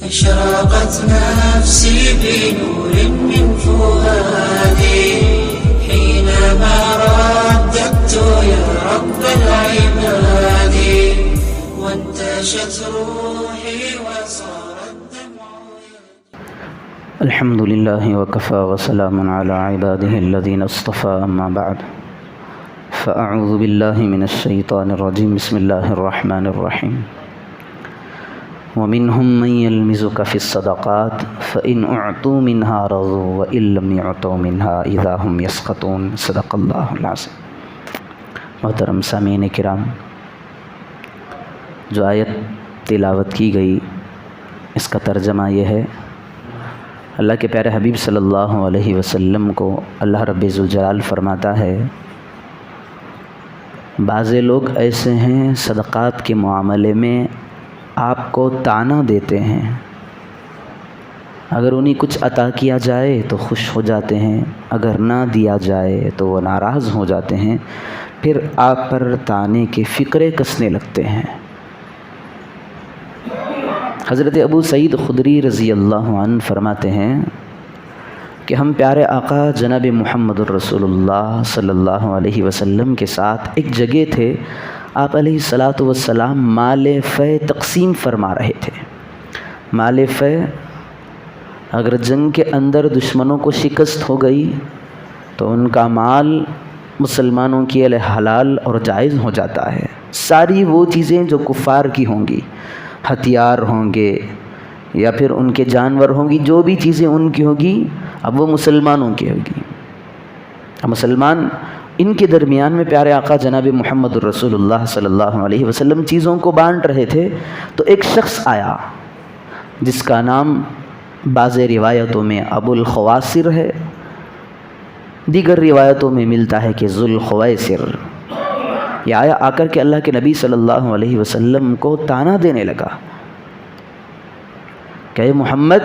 أشرقت نفسي بنور من فؤادي حينما رددت يا رب العباد وانتشت روحي وصار الدمع. الحمد لله وكفى وسلام على عباده الذين اصطفى أما بعد فأعوذ بالله من الشيطان الرجيم بسم الله الرحمن الرحيم ومنهم من يلمزك في الصدقات فإن أعطوا منها رضوا وإن لم يعطوا منها إذا هم يسخطون صدق الله العظيم. محترم سامعین کرام، جو آیت تلاوت کی گئی اس کا ترجمہ یہ ہے، اللہ کے پیارے حبیب صلی اللہ علیہ وسلم کو اللہ رب ذوالجلال فرماتا ہے، بعض لوگ ایسے ہیں صدقات کے معاملے میں آپ کو طعنہ دیتے ہیں، اگر انہیں کچھ عطا کیا جائے تو خوش ہو جاتے ہیں، اگر نہ دیا جائے تو وہ ناراض ہو جاتے ہیں، پھر آپ پر طعنے کے فقرے کسنے لگتے ہیں۔ حضرت ابو سعید خدری رضی اللہ عنہ فرماتے ہیں کہ ہم پیارے آقا جناب محمد الرسول اللہ صلی اللہ علیہ وسلم کے ساتھ ایک جگہ تھے، آپ علیہ الصلاۃ والسلام مال فے تقسیم فرما رہے تھے۔ مال فے اگر جنگ کے اندر دشمنوں کو شکست ہو گئی تو ان کا مال مسلمانوں کے لیے حلال اور جائز ہو جاتا ہے۔ ساری وہ چیزیں جو کفار کی ہوں گی، ہتھیار ہوں گے یا پھر ان کے جانور ہوں گی، جو بھی چیزیں ان کی ہوگی اب وہ مسلمانوں کی ہوگی۔ اب مسلمان ان کے درمیان میں پیارے آقا جناب محمد الرسول اللہ صلی اللہ علیہ وسلم چیزوں کو بانٹ رہے تھے، تو ایک شخص آیا جس کا نام بعض روایتوں میں ابو الخواسر ہے، دیگر روایتوں میں ملتا ہے کہ ذوالخویسر۔ یہ آیا آ کر کے اللہ کے نبی صلی اللہ علیہ وسلم کو طعنہ دینے لگا کہ اے محمد،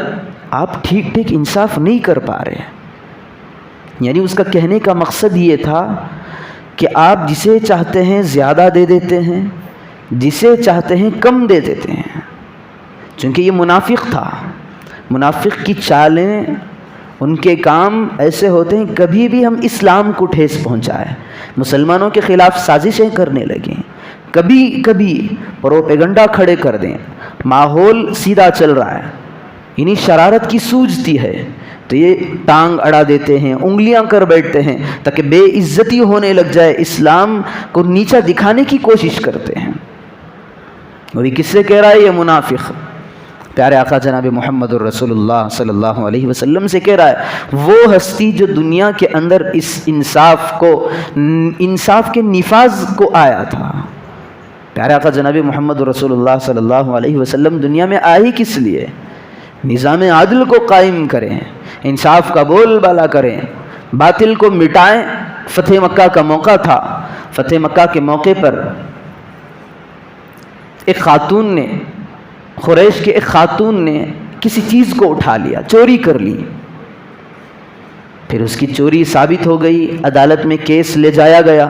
آپ ٹھیک انصاف نہیں کر پا رہے۔ یعنی اس کا کہنے کا مقصد یہ تھا کہ آپ جسے چاہتے ہیں زیادہ دے دیتے ہیں، جسے چاہتے ہیں کم دے دیتے ہیں، چونکہ یہ منافق تھا۔ منافق کی چالیں، ان کے کام ایسے ہوتے ہیں، کبھی بھی ہم اسلام کو ٹھیس پہنچائیں، مسلمانوں کے خلاف سازشیں کرنے لگیں، کبھی پروپیگنڈا کھڑے کر دیں، ماحول سیدھا چل رہا ہے، انہیں شرارت کی سوجتی ہے تو یہ ٹانگ اڑا دیتے ہیں، انگلیاں کر بیٹھتے ہیں تاکہ بے عزتی ہونے لگ جائے، اسلام کو نیچا دکھانے کی کوشش کرتے ہیں۔ وہی کس سے کہہ رہا ہے؟ یہ منافق پیارے آقا جناب محمد الرسول اللہ صلی اللہ علیہ وسلم سے کہہ رہا ہے، وہ ہستی جو دنیا کے اندر اس انصاف کے نفاذ کو آیا تھا۔ پیارے آقا جناب محمد الرسول اللہ صلی اللہ علیہ وسلم دنیا میں آئے کس لیے؟ نظام عادل کو قائم کریں، انصاف کا بول بالا کریں، باطل کو مٹائیں۔ فتح مکہ کا موقع تھا، فتح مکہ کے موقع پر ایک خاتون نے، قریش کے ایک خاتون نے کسی چیز کو اٹھا لیا، چوری کر لی، پھر اس کی چوری ثابت ہو گئی، عدالت میں کیس لے جایا گیا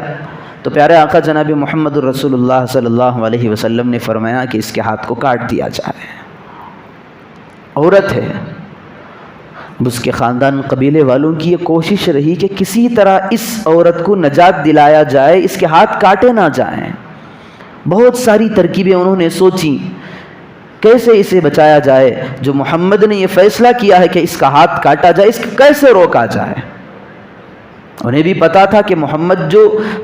تو پیارے آقا جناب محمد الرسول اللہ صلی اللہ علیہ وسلم نے فرمایا کہ اس کے ہاتھ کو کاٹ دیا جائے۔ عورت ہے، اس کے خاندان قبیلے والوں کی یہ کوشش رہی کہ کسی طرح اس عورت کو نجات دلایا جائے، اس کے ہاتھ کاٹے نہ جائیں۔ بہت ساری ترکیبیں انہوں نے سوچیں، کیسے اسے بچایا جائے، جو محمد نے یہ فیصلہ کیا ہے کہ اس کا ہاتھ کاٹا جائے، اس کو کیسے روکا جائے۔ انہیں بھی پتا تھا کہ محمد جو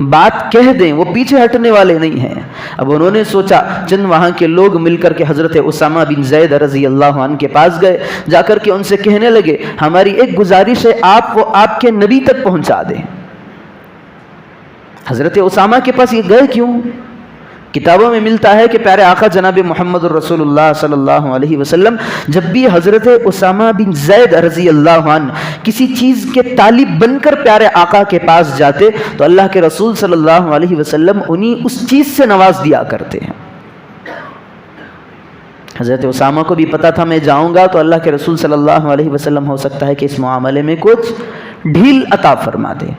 بات کہہ دیں وہ پیچھے ہٹنے والے نہیں ہیں۔ اب انہوں نے سوچا، چند وہاں کے لوگ مل کر کے حضرت اسامہ بن زید رضی اللہ عنہ کے پاس گئے، جا کر کے ان سے کہنے لگے، ہماری ایک گزارش ہے، آپ وہ آپ کے نبی تک پہنچا دیں۔ حضرت اسامہ کے پاس یہ گئے کیوں؟ کتابوں میں ملتا ہے کہ پیارے آقا جناب محمد الرسول اللہ صلی اللہ علیہ وسلم جب بھی حضرت اسامہ بن زید رضی اللہ عنہ کسی چیز کے طالب بن کر پیارے آقا کے پاس جاتے تو اللہ کے رسول صلی اللہ علیہ وسلم انہیں اس چیز سے نواز دیا کرتے ہیں۔ حضرت اسامہ کو بھی پتا تھا میں جاؤں گا تو اللہ کے رسول صلی اللہ علیہ وسلم ہو سکتا ہے کہ اس معاملے میں کچھ ڈھیل عطا فرما دے۔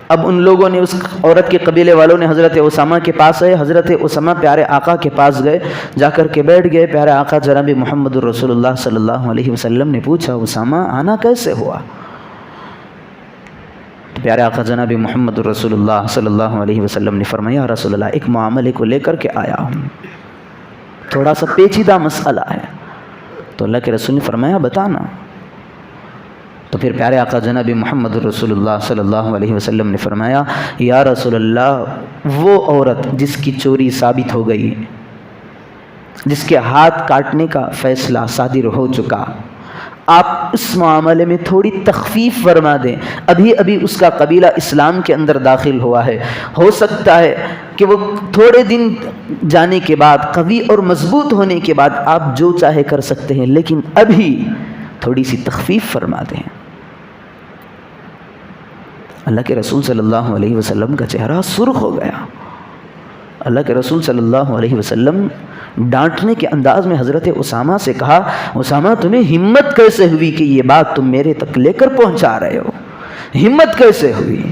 اب ان لوگوں نے، اس عورت کے قبیلے والوں نے حضرت اسامہ کے پاس آئے، حضرت اسامہ پیارے آقا کے پاس گئے، جا کر کے بیٹھ گئے۔ پیارے آقا جناب محمد الرسول اللہ صلی اللہ علیہ وسلم نے پوچھا، اسامہ آنا کیسے ہوا؟ تو پیارے آقا جناب محمد الرسول اللہ صلی اللہ علیہ وسلم نے فرمایا، رسول اللہ ایک معاملے کو لے کر کے آیا ہوں، تھوڑا سا پیچیدہ مسئلہ ہے۔ تو اللہ کے رسول نے فرمایا بتانا۔ تو پھر پیارے آقا جناب محمد رسول اللہ صلی اللہ علیہ وسلم نے فرمایا، یا رسول اللہ وہ عورت جس کی چوری ثابت ہو گئی، جس کے ہاتھ کاٹنے کا فیصلہ صادر ہو چکا، آپ اس معاملے میں تھوڑی تخفیف فرما دیں۔ ابھی ابھی اس کا قبیلہ اسلام کے اندر داخل ہوا ہے، ہو سکتا ہے کہ وہ تھوڑے دن جانے کے بعد، قوی اور مضبوط ہونے کے بعد آپ جو چاہے کر سکتے ہیں، لیکن ابھی تھوڑی سی تخفیف فرما دیں۔ اللہ کے رسول صلی اللہ علیہ وسلم کا چہرہ سرخ ہو گیا۔ اللہ کے رسول صلی اللہ علیہ وسلم ڈانٹنے کے انداز میں حضرت اسامہ سے کہا، اسامہ تمہیں ہمت کیسے ہوئی کہ یہ بات تم میرے تک لے کر پہنچا رہے ہو؟ ہمت کیسے ہوئی؟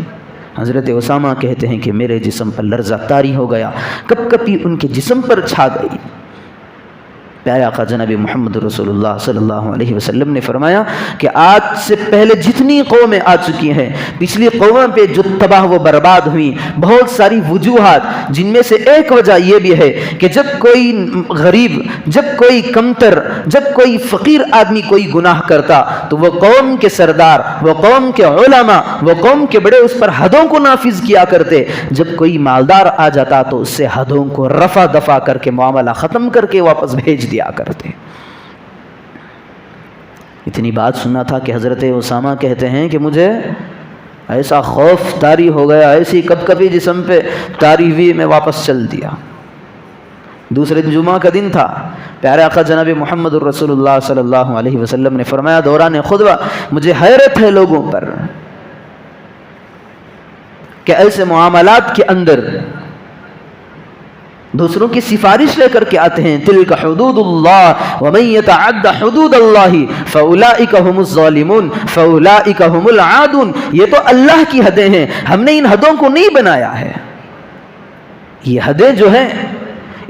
حضرت اسامہ کہتے ہیں کہ میرے جسم پر لرزہ طاری ہو گیا، کپ کپی ان کے جسم پر چھا گئی۔ پیارے آقا جناب محمد رسول اللہ صلی اللہ علیہ وسلم نے فرمایا کہ آج سے پہلے جتنی قومیں آ چکی ہیں، پچھلی قوموں پہ جو تباہ و برباد ہوئی، بہت ساری وجوہات، جن میں سے ایک وجہ یہ بھی ہے کہ جب کوئی غریب، جب کوئی کمتر، جب کوئی فقیر آدمی کوئی گناہ کرتا تو وہ قوم کے سردار، وہ قوم کے علماء، وہ قوم کے بڑے اس پر حدوں کو نافذ کیا کرتے۔ جب کوئی مالدار آ جاتا تو اس سے حدوں کو رفع دفع کر کے معاملہ ختم کر کے واپس بھیج دیا کرتے۔ اتنی بات سننا تھا کہ حضرت اسامہ کہتے ہیں کہ مجھے ایسا خوف طاری ہو گیا، ایسی کپ کپی جسم پہ طاری ہوئی، میں واپس چل دیا۔ دوسرے دن جمعہ کا دن تھا، پیارے آقا جناب محمد الرسول اللہ صلی اللہ علیہ وسلم نے فرمایا دوران خطبہ، مجھے حیرت ہے لوگوں پر کہ ایسے معاملات کے اندر دوسروں کی سفارش لے کر کے آتے ہیں، تلک حدود اللہ ومن یتعد حدود اللہ فاولئک هم الظالمون فاولئک هم العادون۔ یہ تو اللہ کی حدیں ہیں، ہم نے ان حدوں کو نہیں بنایا ہے۔ یہ حدیں جو ہیں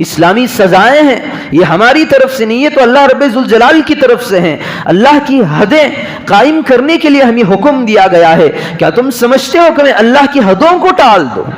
اسلامی سزائیں ہیں، یہ ہماری طرف سے نہیں، یہ تو اللہ رب ذوالجلال کی طرف سے ہیں۔ اللہ کی حدیں قائم کرنے کے لیے ہمیں حکم دیا گیا ہے۔ کیا تم سمجھتے ہو کہ میں اللہ کی حدوں کو ٹال دوں؟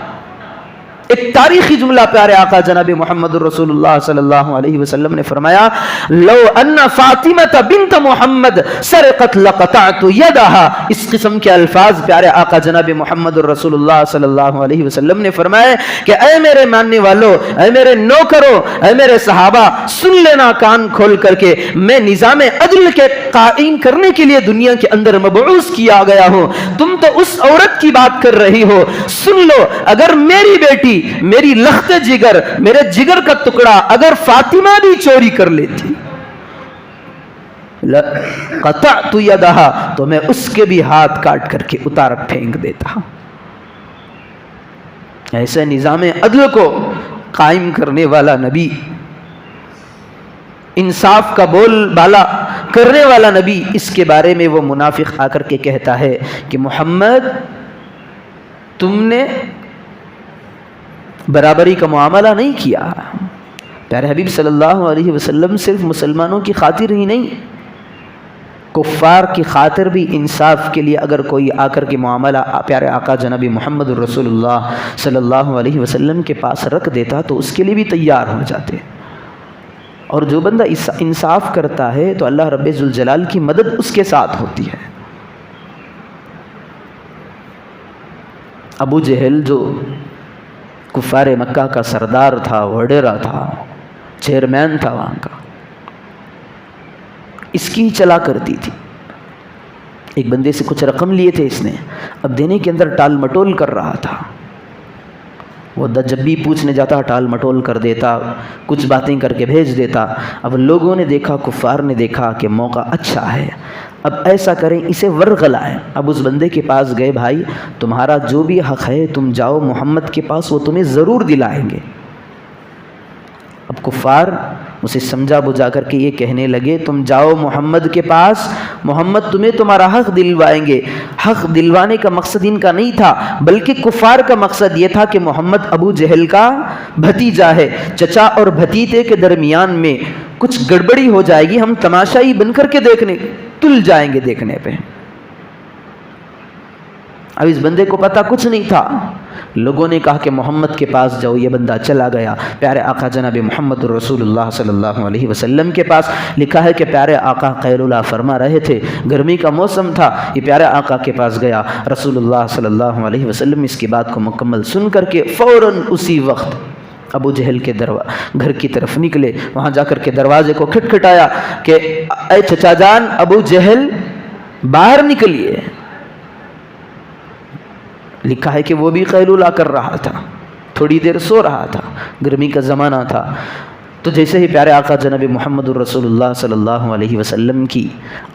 ایک تاریخی جملہ پیارے آقا جناب محمد الرسول اللہ صلی اللہ علیہ وسلم نے فرمایا، لو ان فاطمہ بنت محمد سرقت لقطعت یدها۔ اس قسم کے الفاظ پیارے آقا جناب محمد الرسول اللہ صلی اللہ علیہ وسلم نے فرمائے کہ اے میرے ماننے والوں، اے میرے نوکروں، اے میرے صحابہ، سن لینا کان کھول کر کے، میں نظام عدل کے قائم کرنے کے لیے دنیا کے اندر مبعوث کیا گیا ہوں۔ تم تو اس عورت کی بات کر رہی ہو، سن لو، اگر میری بیٹی، میری لخت جگر، میرے جگر کا ٹکڑا اگر فاطمہ بھی چوری کر لیتی قطعت یدها، تو میں اس کے بھی ہاتھ کاٹ کر کے اتار پھینک دیتا۔ ایسے نظام عدل کو قائم کرنے والا نبی، انصاف کا بول بالا کرنے والا نبی، اس کے بارے میں وہ منافق آ کر کے کہتا ہے کہ محمد تم نے برابری کا معاملہ نہیں کیا۔ پیارے حبیب صلی اللہ علیہ وسلم صرف مسلمانوں کی خاطر ہی نہیں، کفار کی خاطر بھی انصاف کے لیے اگر کوئی آ کر کے معاملہ پیارے آقا جناب محمد الرسول اللہ صلی اللہ علیہ وسلم کے پاس رکھ دیتا تو اس کے لیے بھی تیار ہو جاتے۔ اور جو بندہ انصاف کرتا ہے تو اللہ رب ذوالجلال کی مدد اس کے ساتھ ہوتی ہے۔ ابو جہل جو کفار مکہ کا سردار تھا، وڈیرا تھا، چیئرمین تھا وہاں کا، اس کی چلا کرتی تھی۔ ایک بندے سے کچھ رقم لیے تھے اس نے، اب دینے کے اندر ٹال مٹول کر رہا تھا۔ وہ جب بھی پوچھنے جاتا ٹال مٹول کر دیتا، کچھ باتیں کر کے بھیج دیتا۔ اب لوگوں نے دیکھا، کفار نے دیکھا کہ موقع اچھا ہے، اب ایسا کریں اسے ورغلائیں۔ اب اس بندے کے پاس گئے، بھائی تمہارا جو بھی حق ہے تم جاؤ محمد کے پاس، وہ تمہیں ضرور دلائیں گے۔ اب کفار اسے سمجھا بجھا کر کے یہ کہنے لگے تم جاؤ محمد کے پاس، محمد تمہیں تمہارا حق دلوائیں گے۔ حق دلوانے کا مقصد ان کا نہیں تھا، بلکہ کفار کا مقصد یہ تھا کہ محمد ابو جہل کا بھتیجا ہے، چچا اور بھتیجے کے درمیان میں کچھ گڑبڑی ہو جائے گی، ہم تماشائی بن کر کے دیکھنے تل جائیں گے دیکھنے پہ۔ اب اس بندے کو پتہ کچھ نہیں تھا، لوگوں نے کہا کہ محمد کے پاس جاؤ، یہ بندہ چلا گیا پیارے آقا جناب محمد الرسول اللہ صلی اللہ علیہ وسلم کے پاس۔ لکھا ہے کہ پیارے آقا قیلولہ فرما رہے تھے، گرمی کا موسم تھا، یہ پیارے آقا کے پاس گیا، رسول اللہ صلی اللہ علیہ وسلم اس کی بات کو مکمل سن کر کے فوراً اسی وقت ابو جہل کے گھر کی طرف نکلے، وہاں جا کر کے دروازے کو کھٹکھٹایا کہ اے چچا جان ابو جہل باہر نکلیے۔ لکھا ہے کہ وہ بھی قیلولہ کر رہا تھا، تھوڑی دیر سو رہا تھا، گرمی کا زمانہ تھا۔ تو جیسے ہی پیارے آقا جناب محمد الرسول اللہ صلی اللہ علیہ وسلم کی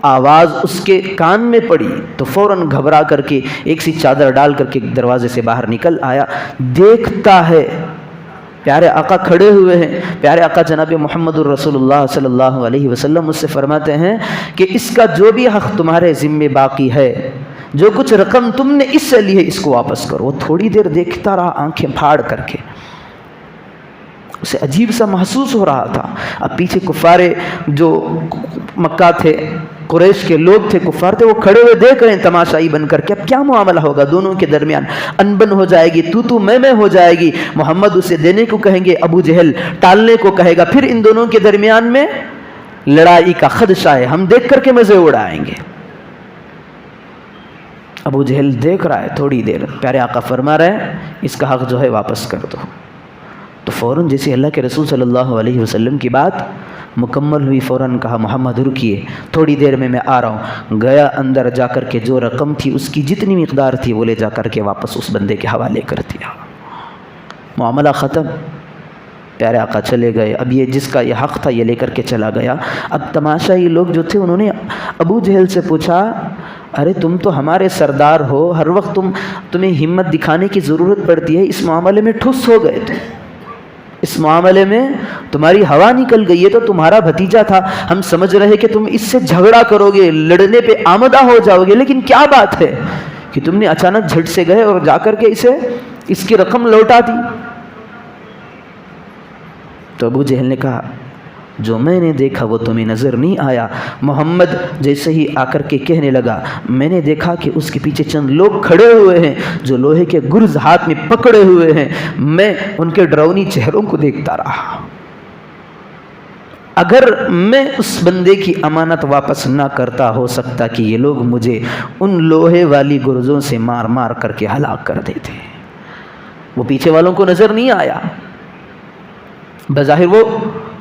آواز اس کے کان میں پڑی تو فوراً گھبرا کر کے ایک سی چادر ڈال کر کے دروازے سے باہر نکل آیا، دیکھتا ہے پیارے آقا کھڑے ہوئے ہیں۔ پیارے آقا جناب محمد الرسول اللہ صلی اللہ علیہ وسلم اس سے فرماتے ہیں کہ اس کا جو بھی حق تمہارے ذمے باقی ہے، جو کچھ رقم تم نے اس سے لی ہے، اس کو واپس کرو۔ وہ تھوڑی دیر دیکھتا رہا آنکھیں پھاڑ کر کے، اسے عجیب سا محسوس ہو رہا تھا۔ اب پیچھے کفارے جو مکہ تھے، قریش کے لوگ تھے، کفار تھے، وہ کھڑے ہوئے دیکھ رہے ہیں تماشائی بن کر کے۔ اب کیا معاملہ ہوگا؟ دونوں کے درمیان انبن ہو جائے گی، تو میں ہو جائے گی۔ محمد اسے دینے کو کہیں گے، ابو جہل ٹالنے کو کہے گا، پھر ان دونوں کے درمیان میں لڑائی کا خدشہ ہے، ہم دیکھ کر کے مزے اڑائیں گے۔ ابو جہل دیکھ رہا ہے تھوڑی دیر، پیارے آقا فرما رہے ہیں اس کا حق جو ہے واپس کر دو۔ تو فوراً جیسے اللہ کے رسول صلی اللہ علیہ وسلم کی بات مکمل ہوئی، فوراً کہا محمد رکیے، تھوڑی دیر میں آ رہا ہوں۔ گیا اندر جا کر کے جو رقم تھی اس کی جتنی مقدار تھی وہ لے جا کر کے واپس اس بندے کے حوالے کر دیا۔ معاملہ ختم، پیارے آقا چلے گئے۔ اب یہ جس کا یہ حق تھا یہ لے کر کے چلا گیا۔ اب تماشائی لوگ جو تھے انہوں نے ابو جہل سے پوچھا، ارے تم تو ہمارے سردار ہو، ہر وقت تمہیں ہمت دکھانے کی ضرورت پڑتی ہے، اس معاملے میں ٹھس ہو گئے تھے، اس معاملے میں تمہاری ہوا نکل گئی ہے، تو تمہارا بھتیجا تھا، ہم سمجھ رہے کہ تم اس سے جھگڑا کرو گے، لڑنے پہ آمدہ ہو جاؤ گے، لیکن کیا بات ہے کہ تم نے اچانک جھٹ سے گئے اور جا کر کے اس کی رقم لوٹا دی؟ تو ابو جہل نے کہا جو میں نے دیکھا وہ تمہیں نظر نہیں آیا؟ محمد جیسے ہی آ کر کے کہنے لگا، میں نے دیکھا کہ اس کے پیچھے چند لوگ کھڑے ہوئے ہیں جو لوہے کے گرز ہاتھ میں پکڑے ہوئے ہیں، میں ان کے ڈراؤنی چہروں کو دیکھتا رہا۔ اگر میں اس بندے کی امانت واپس نہ کرتا، ہو سکتا کہ یہ لوگ مجھے ان لوہے والی گرزوں سے مار مار کر کے ہلاک کر دیتے۔ وہ پیچھے والوں کو نظر نہیں آیا، بظاہر وہ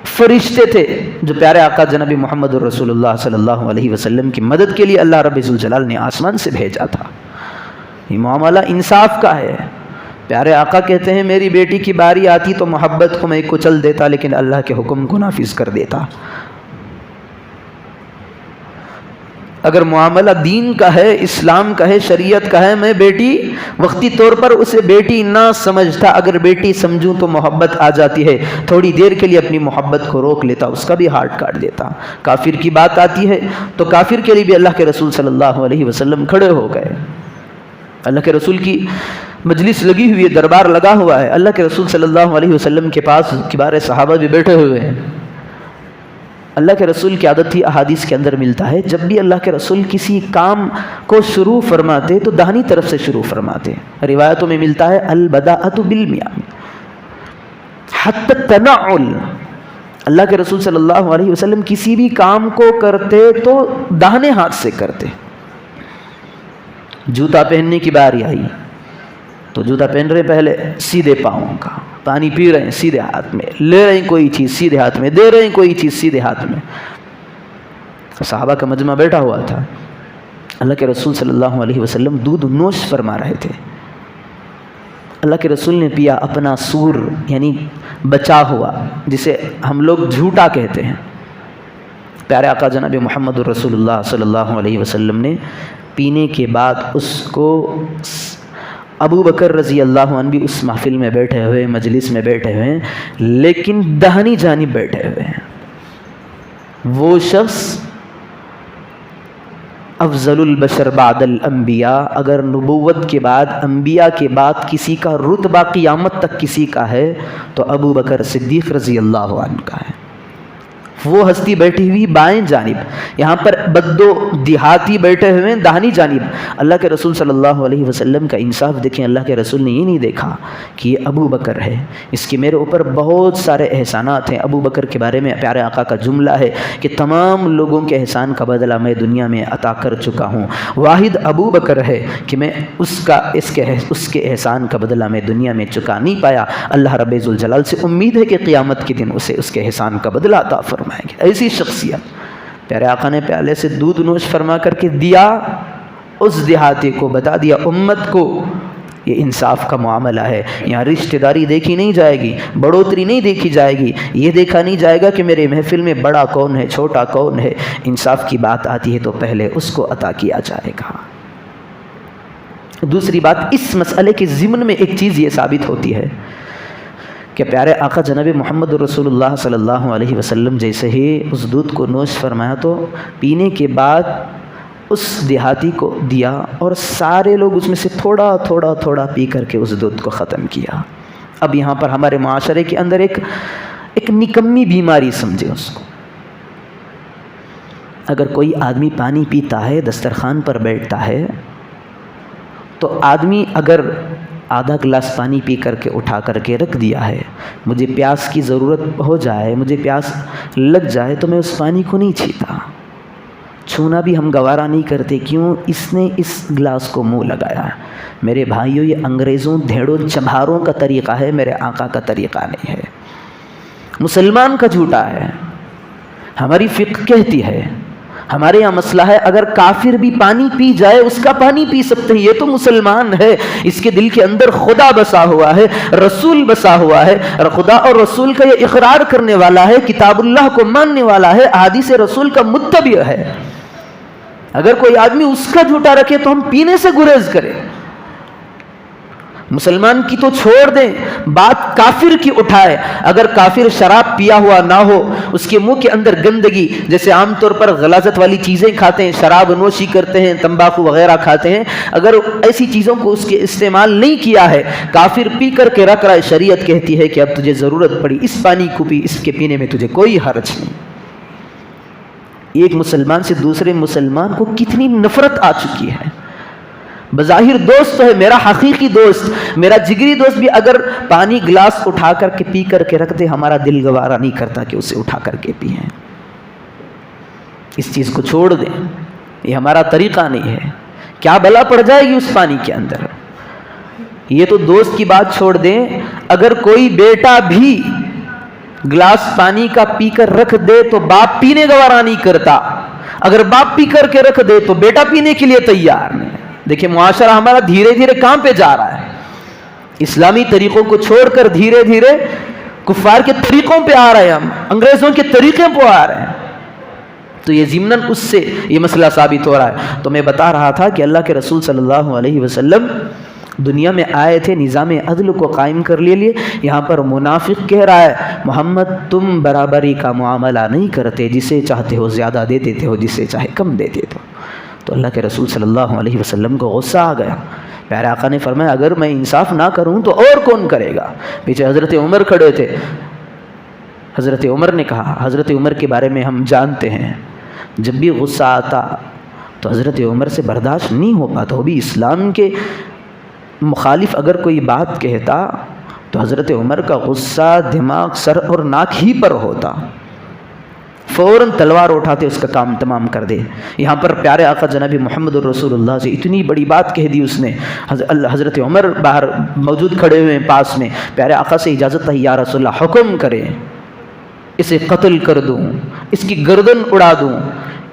فرشتے تھے جو پیارے آقا جناب محمد الرسول اللہ صلی اللہ علیہ وسلم کی مدد کے لیے اللہ رب ذوالجلال نے آسمان سے بھیجا تھا۔ یہ معاملہ انصاف کا ہے۔ پیارے آقا کہتے ہیں میری بیٹی کی باری آتی تو محبت کو میں کچل دیتا، لیکن اللہ کے حکم کو نافذ کر دیتا۔ اگر معاملہ دین کا ہے، اسلام کا ہے، شریعت کا ہے، میں بیٹی وقتی طور پر اسے بیٹی نہ سمجھتا، اگر بیٹی سمجھوں تو محبت آ جاتی ہے، تھوڑی دیر کے لیے اپنی محبت کو روک لیتا، اس کا بھی ہارٹ کاٹ دیتا۔ کافر کی بات آتی ہے تو کافر کے لیے بھی اللہ کے رسول صلی اللہ علیہ وسلم کھڑے ہو گئے۔ اللہ کے رسول کی مجلس لگی ہوئی ہے، دربار لگا ہوا ہے، اللہ کے رسول صلی اللہ علیہ وسلم کے پاس کبار صحابہ بھی بیٹھے ہوئے ہیں۔ اللہ کے رسول کی عادت تھی، احادیث کے اندر ملتا ہے، جب بھی اللہ کے رسول کسی کام کو شروع فرماتے تو داہنی طرف سے شروع فرماتے۔ روایتوں میں ملتا ہے البداءۃ بالیمین حتی التنعل، اللہ کے رسول صلی اللہ علیہ وسلم کسی بھی کام کو کرتے تو داہنے ہاتھ سے کرتے۔ جوتا پہننے کی باری آئی تو جوتا پہن رہے پہلے سیدھے پاؤں کا، پانی پی رہے ہیں سیدھے ہاتھ میں، لے رہے ہیں کوئی چیز سیدھے ہاتھ میں، دے رہے ہیں کوئی چیز سیدھے ہاتھ میں۔ صحابہ کا مجمع بیٹھا ہوا تھا، اللہ کے رسول صلی اللہ علیہ وسلم دودھ نوش فرما رہے تھے۔ اللہ کے رسول نے پیا اپنا سور یعنی بچا ہوا، جسے ہم لوگ جھوٹا کہتے ہیں۔ پیارے آقا جناب محمد الرسول اللہ صلی اللہ علیہ وسلم نے پینے کے بعد اس کو ابو بکر رضی اللہ عنہ بھی اس محفل میں بیٹھے ہوئے، مجلس میں بیٹھے ہوئے ہیں، لیکن دہنی جانب بیٹھے ہوئے ہیں۔ وہ شخص افضل البشر بعد الانبیاء، اگر نبوت کے بعد، انبیاء کے بعد کسی کا رتبہ قیامت تک کسی کا ہے تو ابو بکر صدیق رضی اللہ عنہ کا ہے۔ وہ ہستی بیٹھی ہوئی بائیں جانب، یہاں پر بدو دیہاتی بیٹھے ہوئے ہیں داہنی جانب۔ اللہ کے رسول صلی اللہ علیہ وسلم کا انصاف دیکھیں، اللہ کے رسول نے یہ نہیں دیکھا کہ یہ ابو بکر ہے، اس کے میرے اوپر بہت سارے احسانات ہیں۔ ابو بکر کے بارے میں پیارے آقا کا جملہ ہے کہ تمام لوگوں کے احسان کا بدلہ میں دنیا میں عطا کر چکا ہوں، واحد ابو بکر ہے کہ میں اس کے احسان کا بدلہ میں دنیا میں چکا نہیں پایا۔ اللہ رب ذوالجلال سے امید ہے کہ قیامت کے دن اسے اس کے احسان کا بدلہ عطا فرمائے۔ ایسی شخصیت، پیارے آقا نے پیالے سے دودھ نوش فرما کر کے دیا، اس دیہاتی کو بتا دیا امت کو یہ انصاف کا معاملہ ہے، یہاں رشتہ داری دیکھی نہیں جائے گی، بڑھوتری نہیں دیکھی جائے گی، یہ دیکھا نہیں جائے گا کہ میرے محفل میں بڑا کون ہے چھوٹا کون ہے، انصاف کی بات آتی ہے تو پہلے اس کو عطا کیا جائے گا۔ دوسری بات، اس مسئلے کے ضمن میں ایک چیز یہ ثابت ہوتی ہے کہ پیارے آقا جناب محمد رسول اللہ صلی اللہ علیہ وسلم جیسے ہی اس دودھ کو نوش فرمایا تو پینے کے بعد اس دیہاتی کو دیا اور سارے لوگ اس میں سے تھوڑا تھوڑا تھوڑا پی کر کے اس دودھ کو ختم کیا۔ اب یہاں پر ہمارے معاشرے کے اندر ایک نکمی بیماری سمجھے اس کو، اگر کوئی آدمی پانی پیتا ہے، دسترخوان پر بیٹھتا ہے، تو آدمی اگر آدھا گلاس پانی پی کر کے اٹھا کر کے رکھ دیا ہے، مجھے پیاس کی ضرورت ہو جائے، مجھے پیاس لگ جائے تو میں اس پانی کو نہیں چھیتا، چھونا بھی ہم گوارا نہیں کرتے، کیوں؟ اس نے اس گلاس کو منہ لگایا۔ میرے بھائیوں، یہ انگریزوں دھیڑوں چبھاروں کا طریقہ ہے، میرے آقا کا طریقہ نہیں ہے، مسلمان کا جھوٹا ہے۔ ہماری فقہ کہتی ہے، ہمارے یہاں مسئلہ ہے اگر کافر بھی پانی پی جائے اس کا پانی پی سکتے ہیں، یہ تو مسلمان ہے، اس کے دل کے اندر خدا بسا ہوا ہے، رسول بسا ہوا ہے، خدا اور رسول کا یہ اقرار کرنے والا ہے، کتاب اللہ کو ماننے والا ہے، احادیث رسول کا متبع ہے۔ اگر کوئی آدمی اس کا جھوٹا رکھے تو ہم پینے سے گریز کریں، مسلمان کی تو چھوڑ دیں، بات کافر کی اٹھائے۔ اگر کافر شراب پیا ہوا نہ ہو، اس کے منہ کے اندر گندگی، جیسے عام طور پر غلاظت والی چیزیں کھاتے ہیں، شراب نوشی کرتے ہیں، تمباکو وغیرہ کھاتے ہیں، اگر ایسی چیزوں کو اس کے استعمال نہیں کیا ہے، کافر پی کر کے رکھ رہا ہے، شریعت کہتی ہے کہ اب تجھے ضرورت پڑی اس پانی کو پی، اس کے پینے میں تجھے کوئی حرج نہیں۔ ایک مسلمان سے دوسرے مسلمان کو کتنی نفرت آ چکی ہے۔ بظاہر دوست تو ہے، میرا حقیقی دوست، میرا جگری دوست بھی اگر پانی گلاس اٹھا کر کے پی کر کے رکھ دے، ہمارا دل گوارا نہیں کرتا کہ اسے اٹھا کر کے پئیں۔ اس چیز کو چھوڑ دیں، یہ ہمارا طریقہ نہیں ہے، کیا بلا پڑ جائے گی اس پانی کے اندر۔ یہ تو دوست کی بات چھوڑ دیں، اگر کوئی بیٹا بھی گلاس پانی کا پی کر رکھ دے تو باپ پینے گوارا نہیں کرتا، اگر باپ پی کر کے رکھ دے تو بیٹا پینے کے لیے تیار نہیں۔ دیکھیں معاشرہ ہمارا دھیرے دھیرے کہاں پہ جا رہا ہے، اسلامی طریقوں کو چھوڑ کر دھیرے دھیرے کفار کے طریقوں پہ آ رہے ہیں، ہم انگریزوں کے طریقے پہ آ رہے ہیں۔ تو یہ ضمناً اس سے یہ مسئلہ ثابت ہو رہا ہے۔ تو میں بتا رہا تھا کہ اللہ کے رسول صلی اللہ علیہ وسلم دنیا میں آئے تھے نظام عدل کو قائم کر لیے۔ یہاں پر منافق کہہ رہا ہے محمد تم برابری کا معاملہ نہیں کرتے، جسے چاہتے ہو زیادہ دے دیتے ہو، جسے چاہے کم دے دیتے ہو۔ تو اللہ کے رسول صلی اللہ علیہ وسلم کو غصہ آ گیا۔ پیارے آقا نے فرمایا اگر میں انصاف نہ کروں تو اور کون کرے گا؟ پیچھے حضرت عمر کھڑے تھے، حضرت عمر نے کہا، حضرت عمر کے بارے میں ہم جانتے ہیں جب بھی غصہ آتا تو حضرت عمر سے برداشت نہیں ہو پاتا، وہ بھی اسلام کے مخالف اگر کوئی بات کہتا تو حضرت عمر کا غصہ دماغ، سر اور ناک ہی پر ہوتا، فوراً تلوار اٹھاتے اس کا کام تمام کر دے۔ یہاں پر پیارے آقا جناب محمد الرسول اللہ سے اتنی بڑی بات کہہ دی اس نے، حضرت عمر باہر موجود کھڑے ہوئے ہیں پاس میں، پیارے آقا سے اجازت ہے یا رسول اللہ حکم کریں اسے قتل کر دوں، اس کی گردن اڑا دوں۔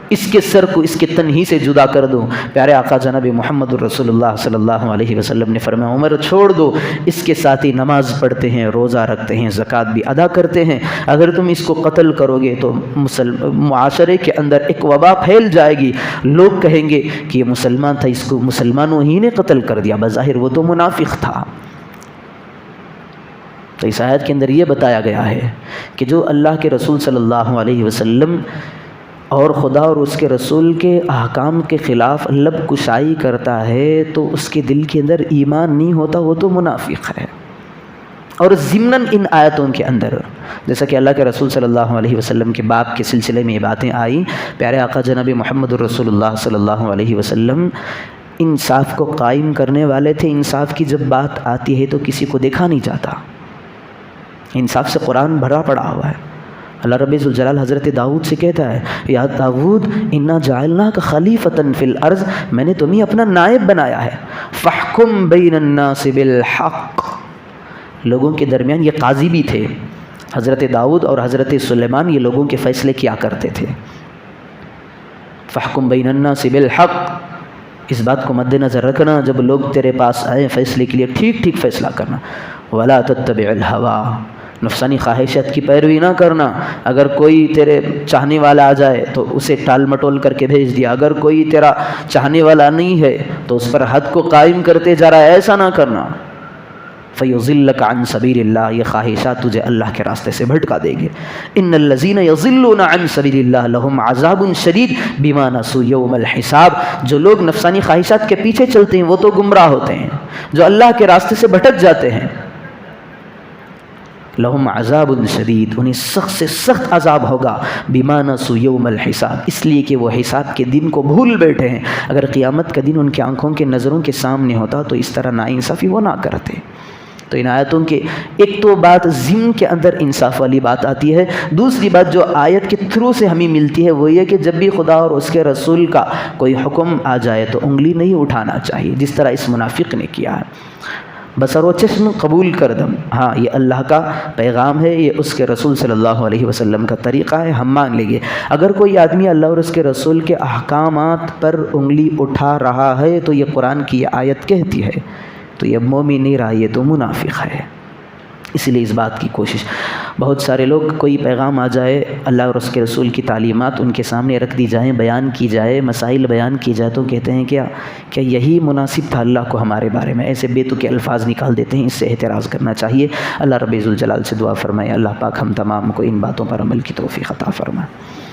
اس کے سر کو اس کے تن ہی سے جدا کر دوں۔ پیارے آقا جناب محمد الرسول اللہ صلی اللہ علیہ وسلم نے فرمایا عمر چھوڑ دو، اس کے ساتھ ہی نماز پڑھتے ہیں، روزہ رکھتے ہیں، زکوٰۃ بھی ادا کرتے ہیں، اگر تم اس کو قتل کرو گے تو معاشرے کے اندر ایک وبا پھیل جائے گی، لوگ کہیں گے کہ یہ مسلمان تھا، اس کو مسلمانوں ہی نے قتل کر دیا، بظاہر وہ تو منافق تھا۔ تو اس آیت کے اندر یہ بتایا گیا ہے کہ جو اللہ کے رسول صلی اللہ علیہ وسلم اور خدا اور اس کے رسول کے احکام کے خلاف لب کشائی کرتا ہے تو اس کے دل کے اندر ایمان نہیں ہوتا، وہ تو منافق ہے۔ اور ضمناً ان آیتوں کے اندر جیسا کہ اللہ کے رسول صلی اللہ علیہ وسلم کے باپ کے سلسلے میں یہ باتیں آئیں، پیارے آقا جناب محمد الرسول اللہ صلی اللہ علیہ وسلم انصاف کو قائم کرنے والے تھے۔ انصاف کی جب بات آتی ہے تو کسی کو دیکھا نہیں جاتا، انصاف سے قرآن بھرا پڑا ہوا ہے۔ اللہ رب ذوالجلال حضرت داؤد سے کہتا ہے یا داؤد انا جعلناک خلیفۃ فی الارض، میں نے تمہیں اپنا نائب بنایا ہے، فاحکم بین الناس بالحق، لوگوں کے درمیان یہ قاضی بھی تھے۔ حضرت داؤد اور حضرت سلیمان یہ لوگوں کے فیصلے کیا کرتے تھے۔ فاحکم بین الناس بالحق، اس بات کو مد نظر رکھنا جب لوگ تیرے پاس آئے فیصلے کے لیے ٹھیک ٹھیک فیصلہ کرنا۔ ولا تتبع الہوا، نفسانی خواہشات کی پیروی نہ کرنا، اگر کوئی تیرے چاہنے والا آ جائے تو اسے ٹال مٹول کر کے بھیج دیا، اگر کوئی تیرا چاہنے والا نہیں ہے تو اس پر حد کو قائم کرتے جا رہا ہے، ایسا نہ کرنا۔ فیضلک عن سبیل اللہ، یہ خواہشات تجھے اللہ کے راستے سے بھٹکا دے گے۔ ان الذین یضلون عن سبیل اللہ لہم عذاب شدید بما نسوا یوم الحساب، جو لوگ نفسانی خواہشات کے پیچھے چلتے ہیں وہ تو گمراہ ہوتے ہیں، جو اللہ کے راستے سے بھٹک جاتے ہیں لہم عذاب شدید، انہیں سخت سے سخت عذاب ہوگا، بما نسوا یوم الحساب، اس لیے کہ وہ حساب کے دن کو بھول بیٹھے ہیں۔ اگر قیامت کا دن ان کی آنکھوں کے نظروں کے سامنے ہوتا تو اس طرح ناانصافی وہ نہ کرتے۔ تو ان آیتوں کے ایک تو بات ضمن کے اندر انصاف والی بات آتی ہے، دوسری بات جو آیت کے تھرو سے ہمیں ملتی ہے وہ یہ کہ جب بھی خدا اور اس کے رسول کا کوئی حکم آ جائے تو انگلی نہیں اٹھانا چاہیے، جس طرح اس منافق نے کیا ہے۔ بصر و چشم قبول کر دم، ہاں یہ اللہ کا پیغام ہے، یہ اس کے رسول صلی اللہ علیہ وسلم کا طریقہ ہے، ہم مان لیں گے۔ اگر کوئی آدمی اللہ اور اس کے رسول کے احکامات پر انگلی اٹھا رہا ہے تو یہ قرآن کی یہ آیت کہتی ہے تو یہ مومن نہیں رہا، یہ تو منافق ہے۔ اس لیے اس بات کی کوشش، بہت سارے لوگ کوئی پیغام آ جائے، اللہ اور اس کے رسول کی تعلیمات ان کے سامنے رکھ دی جائیں، بیان کی جائے، مسائل بیان کی جائے تو کہتے ہیں کیا یہی مناسب تھا اللہ کو ہمارے بارے میں، ایسے بے تکے الفاظ نکال دیتے ہیں۔ اس سے احتراز کرنا چاہیے۔ اللہ رب ذوالجلال سے دعا فرمائے اللہ پاک ہم تمام کو ان باتوں پر عمل کی توفیق عطا فرمائے۔